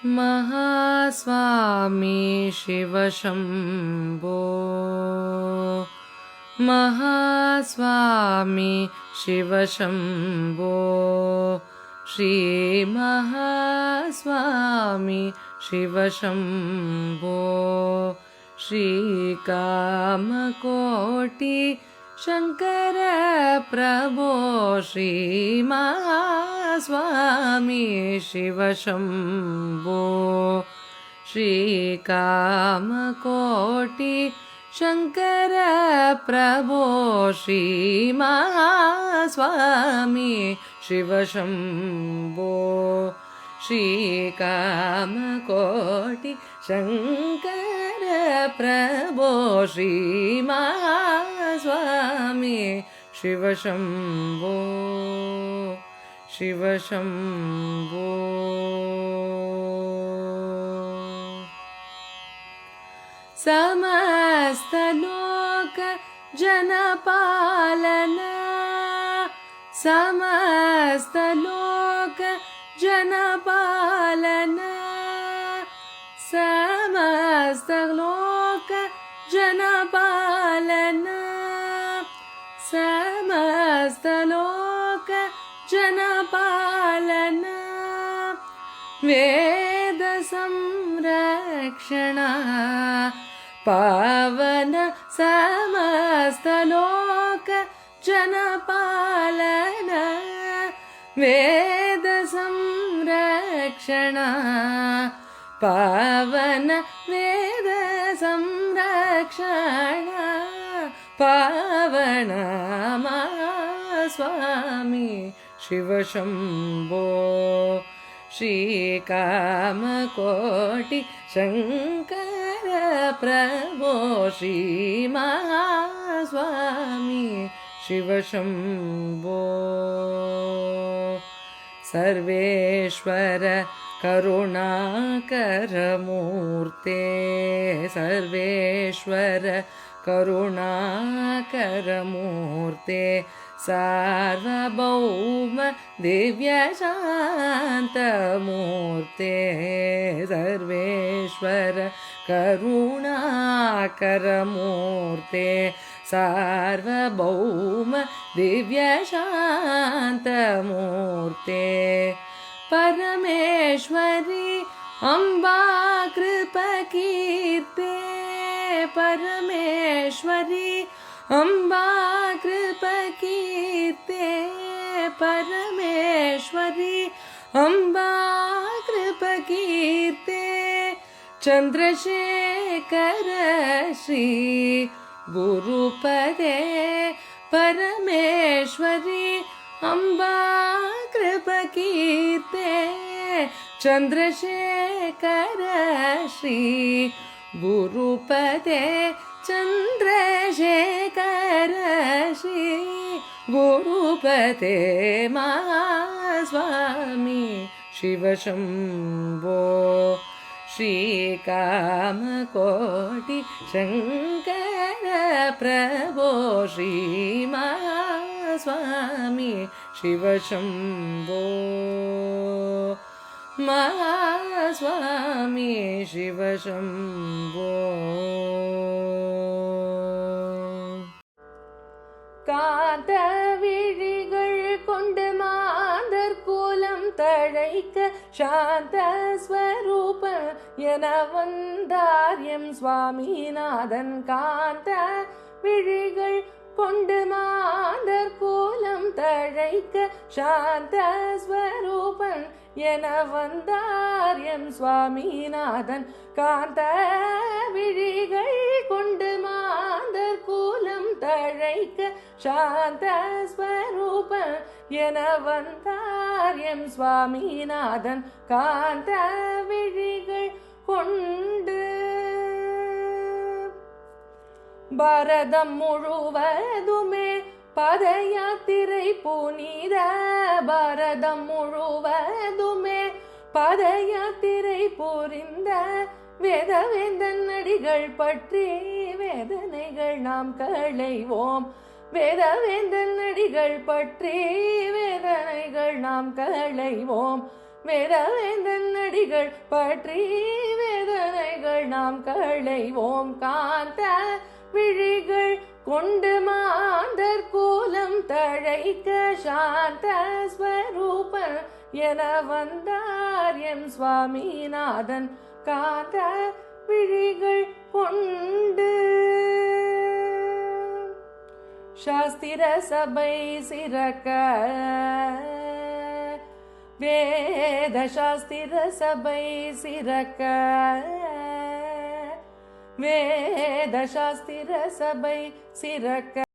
महास्वामी शिवशम्भो महास्वामी शिवशम्भो श्रीमहास्वामी शिवशम्भो श्रीकामकोटि शङ्कर प्रभो श्रीमहास्वामी शिवशम्भो श्रीकामकोटि शङ्कर प्रभो श्रीमहास्वामी शिवशम्भो श्रीकामकोटि शङ्कर प्रभो श्रीमहास्वामी शिवशम्भो शिवशम्भो समस्तलोक जनपालन समस्तलोक जनपालन समस्तलोक जनपालन समस्तलोक जनपालन वेद संरक्षण पावन समस्तलोक जनपालन वेद संरक्षण पावन वेद संरक्षण पावन महास्वामी शिवशम्भो श्रीकामकोटि शङ्कर प्रभो श्रीमहास्वामी शिवशम्भो सर्वेश्वर करुणाकरमूर्ते सर्वेश्वर करुणाकरमूर्ते सार्वभौम दिव्यशान्तमूर्ते सर्वेश्वर करुणाकरमूर्ते सार्वभौम दिव्यशान्तमूर्ते परमेश्वरी अम्बा कृपकीर्ते परमेश्वरी अम्बा कृपकीर्ते परमेश्वरी अम्बा कृपकीर्ते चन्द्रशेखर श्री गुरुपदे परमेश्वरी अम्बा कृपकीर्ते चन्द्रशेखर श्री गुरुपदे चन्द्रशेखर श्री गुरुपदे महास्वामी शिवशम्भो श्रीकामकोटि शङ्कर प्रभो श्रीमहास्वामी शिवशम्भो महास्वामी शिवशम्भो காதவிழிகள் கொண்டு மாந்தர் கோலம் தழைக்க சாந்த ஸ்வரூபன் என வந்தார் எம் சுவாமிநாதன் காந்த விழிகள் கொண்டு மாந்தர் கோலம் தழைக்க சாந்த ஸ்வரூபன் என வந்தார் எம் சுவாமிநாதன் காந்த விழிகள் கொண்டு மாந்தர் கோலம் தழைக்க சாந்த ஸ்வரூபன் என வந்தார் எம் சுவாமிநாதன் காந்த விழிகள் கொண்டு பாரதம் முழுவதுமே பதயாத்திரை புனித பாரதம் முழுவதுமே பதயாத்திரை புரிந்த வேதவேந்தன் அடிகள் பற்றி வேதனைகள் நாம் களைவோம் வேதவேந்தன் அடிகள் பற்றி வேதனைகள் நாம் களைவோம் வேதவேந்தன் அடிகள் பற்றி வேதனைகள் நாம் களைவோம். காந்த விழிகள் கொண்டு மாந்தர் கோலம் தழைக்க சாந்த ஸ்வரூபன் என வந்தார் எம் சுவாமிநாதன். காந்த விழிகள் கொண்டு சாஸ்திர சபை சிறக்க வேத சாஸ்திர சபை சிறக்க வேத சாஸ்திர சபை சிறக்க